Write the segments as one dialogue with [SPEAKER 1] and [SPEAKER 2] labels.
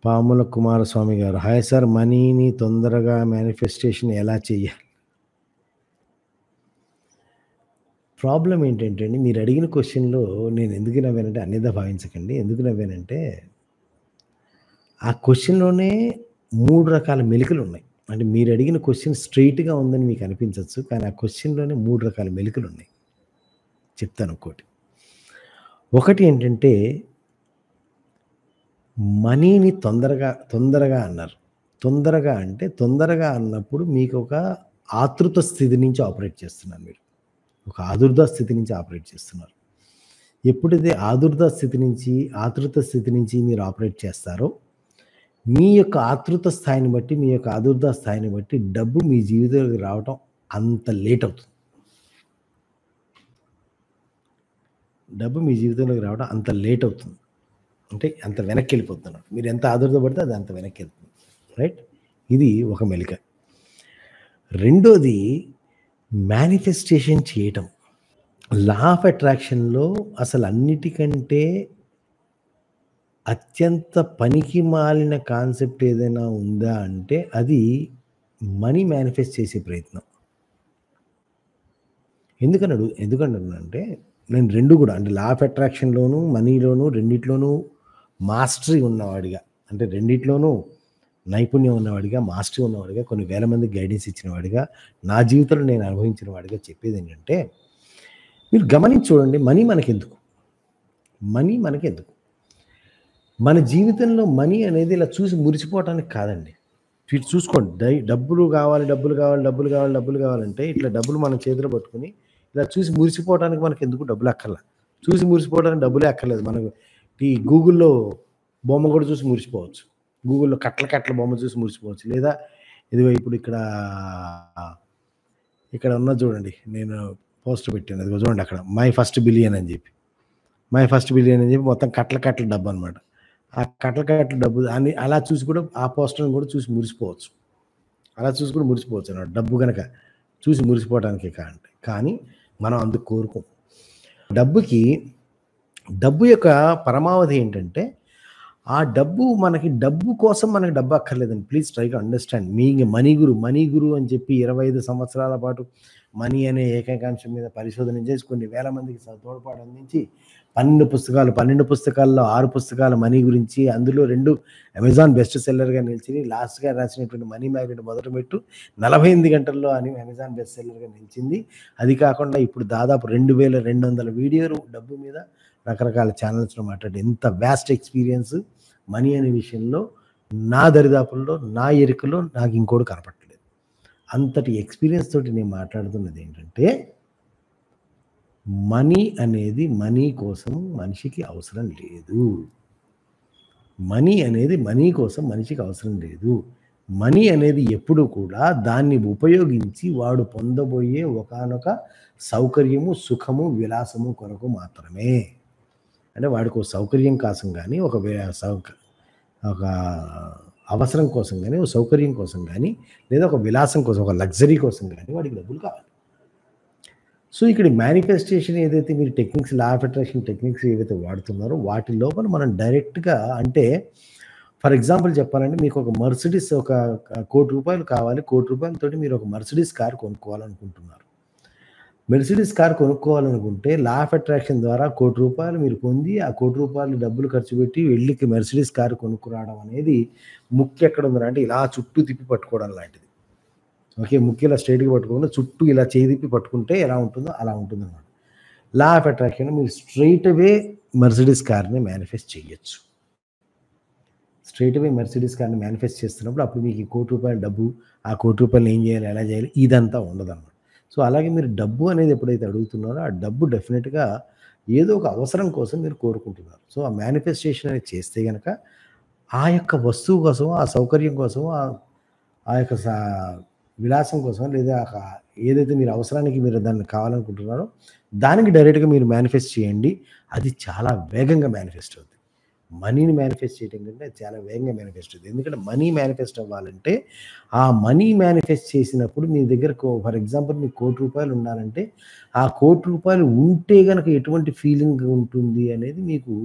[SPEAKER 1] పాముల కుమారస్వామి గారు. Hi sir, మనీని తొందరగా మేనిఫెస్టేషన్ ఎలా చెయ్యాలి? ప్రాబ్లమ్ ఏంటంటే అండి, మీరు అడిగిన క్వెషన్‌లో నేను ఎందుకు నవ్వానంటే, అన్యథా భావించకండి. ఎందుకు నవ్వానంటే, ఆ క్వెషన్‌లోనే 3 రకాల మెలికలున్నాయి. అంటే మీరు అడిగిన క్వెషన్ స్ట్రెయిట్‌గా ఉందని మీకు అనిపించొచ్చు. కానీ ఆ క్వెషన్‌లోనే 3 రకాల మెలికలున్నాయి. చెప్తాను ఒక్కోటి. ఒకటి ఏంటంటే, మనీని తొందరగా అన్నారు. తొందరగా అంటే, తొందరగా అన్నప్పుడు మీకొక ఆతృత స్థితి నుంచి ఆపరేట్ చేస్తున్నారు మీరు. ఒక ఆదుర్దా స్థితి నుంచి ఆపరేట్ చేస్తున్నారు. ఎప్పుడైతే ఆతృత స్థితి నుంచి మీరు ఆపరేట్ చేస్తారో, మీ యొక్క ఆతృత స్థాయిని బట్టి, మీ యొక్క ఆదుర్దా స్థాయిని బట్టి డబ్బు మీ జీవితంలోకి రావటం అంత లేట్ అవుతుంది. డబ్బు మీ జీవితంలోకి రావడం అంత లేట్ అవుతుంది. అంటే అంత వెనక్కెళ్ళిపోతున్నమాట. మీరు ఎంత ఆదుర్దా పడితే అది అంత వెనక్కెళ్తుంది. రైట్? ఇది ఒక మెలిక. రెండోది మేనిఫెస్టేషన్ చేయటం. లా ఆఫ్ అట్రాక్షన్‌లో అసలు అన్నిటికంటే అత్యంత పనికిమాలిన కాన్సెప్ట్ ఏదైనా ఉందా అంటే అది మనీ మేనిఫెస్ట్ చేసే ప్రయత్నం. ఎందుకంటున్నానంటే నేను 2 కూడా అంటే లా ఆఫ్ అట్రాక్షన్‌లోను, మనీలోను రెండిట్లోనూ మాస్టరీ ఉన్నవాడిగా, అంటే రెండిట్లోనూ నైపుణ్యం ఉన్నవాడిగా, మాస్టరీ ఉన్నవాడిగా, కొన్ని వేల మందికి గైడెన్స్ ఇచ్చిన వాడిగా, నా జీవితంలో నేను అనుభవించిన వాడిగా చెప్పేదేంటంటే, మీరు గమనించి చూడండి, మనీ మనకెందుకు? మనీ మనకెందుకు? మన జీవితంలో మనీ అనేది ఇలా చూసి మురిసిపోవటానికి కాదండి. ఇటు చూసుకోండి, డబ్బులు కావాలి, డబ్బులు కావాలి, డబ్బులు కావాలి, డబ్బులు కావాలంటే ఇట్లా డబ్బులు మన చేతిలో పట్టుకొని ఇలా చూసి మురిసిపోవటానికి మనకెందుకు డబ్బులు అక్కర్లా. చూసి మురిసిపోవడానికి డబ్బులే అక్కర్లేదు. మనకు ఈ గూగుల్‌లో బొమ్మ కూడా చూసి మురిసిపోవచ్చు. గూగుల్‌లో కట్ల కట్ల బొమ్మ చూసి మురిసిపోవచ్చు. లేదా ఇదిగో ఇప్పుడు ఇక్కడ ఉన్నది చూడండి. నేను పోస్ట్ పెట్టాను. అదిగో చూడండి అక్కడ మై ఫస్ట్ బిలియన్ అని చెప్పి. మై ఫస్ట్ బిలియన్ అని చెప్పి మొత్తం కట్ల కట్ల డబ్బనమాట. ఆ కట్ల కట్ల డబ్బు అని అలా చూసి కూడా ఆ పోస్టర్‌ని కూడా చూసి మురిసిపోవచ్చు. అలా చూసి కూడా మురిసిపోవచ్చనమాట. డబ్బు గనక చూసి మురిసిపోవటానికే కానీ మనం అందుకు కోరుకోం. డబ్బుకి డబ్బు యొక్క పరమావధి ఏంటంటే, ఆ డబ్బు కోసం మనకి డబ్బు అక్కర్లేదండి. Please try to understand. Money guru అని చెప్పి 25 సంవత్సరాల పాటు మనీ అనే ఏకైక అంశం మీద పరిశోధన చేసి కొన్ని వేల మందికి తోడ్పాటు అందించి 12 పుస్తకాల్లో 6 పుస్తకాలు మనీ గురించి, అందులో 2 అమెజాన్ బెస్ట్ సెల్లర్‌గా నిలిచినియి. లాస్ట్‌గా రాసినటువంటి మనీ మ్యాగ్నెట్ మొదటి మెట్టు 48 గంటల్లో అని అమెజాన్ బెస్ట్ సెల్లర్‌గా నిలిచింది. అది కాకుండా ఇప్పుడు దాదాపు 2200 వీడియోలు డబ్బు మీద రకరకాల ఛానల్స్‌లో మాట్లాడి ఎంత వాస్ట్ ఎక్స్‌పీరియన్స్ మనీ అనే విషయంలో నా దరిదాపుల్లో, నా ఎరుకలో నాకు ఇంకోడు కనపడట్లేదు. అంతటి ఎక్స్‌పీరియన్స్ తోటి నేను మాట్లాడుతున్నది ఏంటంటే, మనీ అనేది మనీ కోసం మనిషికి అవసరం లేదు. మనీ అనేది మనీ కోసం మనిషికి అవసరం లేదు. మనీ అనేది ఎప్పుడూ కూడా దాన్ని ఉపయోగించి వాడు పొందబోయే ఒకానొక సౌకర్యము, సుఖము, విలాసము కొరకు మాత్రమే. అంటే వాడికో సౌకర్యం కోసం గానీ, ఒక అవసరం కోసం గానీ, ఒక సౌకర్యం కోసం గానీ, లేదా ఒక విలాసం కోసం, ఒక లగ్జరీ కోసం గానీ వాడికి డబ్బులు కావాలి. సో, ఇక్కడ మేనిఫెస్టేషన్ ఏదైతే మీరు techniques, law of attraction techniques ఏవైతే వాడుతున్నారో వాటి లోపల మనం డైరెక్ట్‌గా అంటే ఫర్ ఎగ్జాంపుల్ చెప్పాలంటే మీకు ఒక మర్సిడీస్ ఒక రూ. 1,00,00,000 కావాలి. రూ. 1,00,00,000 మీరు ఒక మర్సిడీస్ కార్ కొనుక్కోవాలనుకుంటున్నారు. మెర్సిడీస్ కార్ కొనుక్కోవాలనుకుంటే లా ఆఫ్ అట్రాక్షన్ ద్వారా రూ. 1,00,00,000 మీరు పొంది, ఆ రూ. 1,00,00,000 డబ్బులు ఖర్చు పెట్టి వెళ్లి మెర్సిడీస్ కార్ కొనుక్కురావడం అనేది ముక్కు ఎక్కడుందంటే అంటే ఇలా చుట్టూ తిప్పి పట్టుకోవడం లాంటిది. ఓకే. ముక్కు ఇలా స్ట్రెయిట్‌గా పట్టుకోకుండా చుట్టూ ఇలా చేయి తిప్పి పట్టుకుంటే ఎలా ఉంటుందో అలా ఉంటుందన్నమాట. లా ఆఫ్ అట్రాక్షన్ మీరు స్ట్రెయిట్ అవే మెర్సిడీస్ కార్‌ని మేనిఫెస్ట్ చేయొచ్చు. స్ట్రెయిట్ అవే మెర్సిడీస్ కార్‌ని మేనిఫెస్ట్ చేస్తున్నప్పుడు అప్పుడు మీకు ఈ రూ. 1,00,00,000 డబ్బు, ఆ రూ. 1,00,00,000 ఏం చేయాలి, ఎలా చేయాలి ఇదంతా ఉండదన్నమాట. సో, అలాగే మీరు డబ్బు అనేది ఎప్పుడైతే అడుగుతున్నారో ఆ డబ్బు డెఫినిట్‌గా ఏదో ఒక అవసరం కోసం మీరు కోరుకుంటున్నారు. సో, ఆ మేనిఫెస్టేషన్ అనేది చేస్తే గనక ఆ యొక్క వస్తువు కోసం, ఆ సౌకర్యం కోసం, ఆ యొక్క విలాసం కోసం లేదా ఏదైతే మీరు అవసరానికి మీరు దాన్ని కావాలనుకుంటున్నారో దానికి డైరెక్ట్‌గా మీరు మేనిఫెస్ట్ చేయండి. అది చాలా వేగంగా మేనిఫెస్ట్ అవుద్ది. మనీని మేనిఫెస్ట్ చేయడం కంటే చాలా వేగంగా మేనిఫెస్ట్ అవుద్ది. ఎందుకంటే మనీ మేనిఫెస్ట్ అవ్వాలంటే, ఆ మనీ మేనిఫెస్ట్ చేసినప్పుడు మీ దగ్గర ఫర్ ఎగ్జాంపుల్ మీకు రూ. 1,00,00,000 ఉండాలంటే, ఆ రూ. 1,00,00,000 ఉంటే గనక ఎటువంటి ఫీలింగ్ ఉంటుంది అనేది మీకు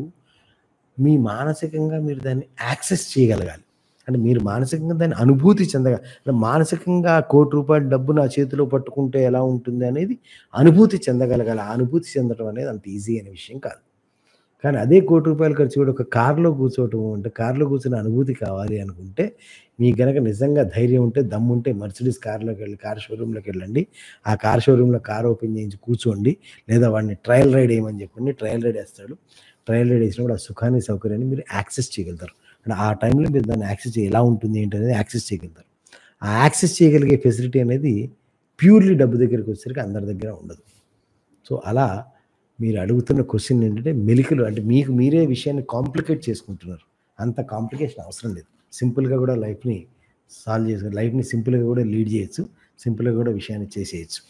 [SPEAKER 1] మీ మానసికంగా మీరు దాన్ని యాక్సెస్ చేయగలగాలి. అంటే మీరు మానసికంగా దాన్ని అనుభూతి అంటే మానసికంగా ₹1,00,00,000 డబ్బు నా చేతిలో పట్టుకుంటే ఎలా ఉంటుంది అనేది అనుభూతి చెందగలగాలి. ఆ అనుభూతి చెందడం అనేది అంత ఈజీ అయిన విషయం కాదు. కానీ అదే ₹1,00,00,000 ఖర్చు పెట్టి ఒక కార్‌లో కూర్చోవటం అంటే కార్‌లో కూర్చొని అనుభూతి కావాలి అనుకుంటే, మీకు గనక నిజంగా ధైర్యం ఉంటే, దమ్ముంటే మర్సిడీస్ కార్ షోరూమ్‌లోకెళ్ళండి. ఆ కార్ షోరూమ్‌లో కార్ ఓపెన్ చేయించి కూర్చోండి. లేదా వాడిని ట్రయల్ రైడ్ ఎయమని చెప్పండి. ట్రయల్ రైడ్ ఏస్తాడు. ట్రయల్ రైడ్ ఏసినప్పుడు ఆ సుఖాన్ని, సౌకర్యాన్ని మీరు యాక్సెస్ చేయగలుగుతారు. అంటే ఆ టైంలో మీరు దాన్ని యాక్సెస్ ఎలా ఉంటుంది ఏంటనేది యాక్సెస్ చేయగలుగుతారు. ఆ యాక్సెస్ చేయగలిగే ఫెసిలిటీ అనేది ప్యూర్‌లీ డబ్బు దగ్గరికొచ్చేసరికి అందరి దగ్గర ఉండదు. సో, అలా మీరు అడుగుతున్న క్వెషన్ ఏంటంటే మెలికలు అంటే మీకు మీరే విషయాన్ని కాంప్లికేట్ చేసుకుంటున్నారు. అంత కాంప్లికేషన్ అవసరం లేదు. సింపుల్‌గా గూడా లైఫ్‌ని సాల్వ్ చేసి లైఫ్‌ని సింపుల్‌గా గూడా లీడ్ చేయొచ్చు. సింపుల్‌గా గూడా విషయాన్ని చేసేయొచ్చు.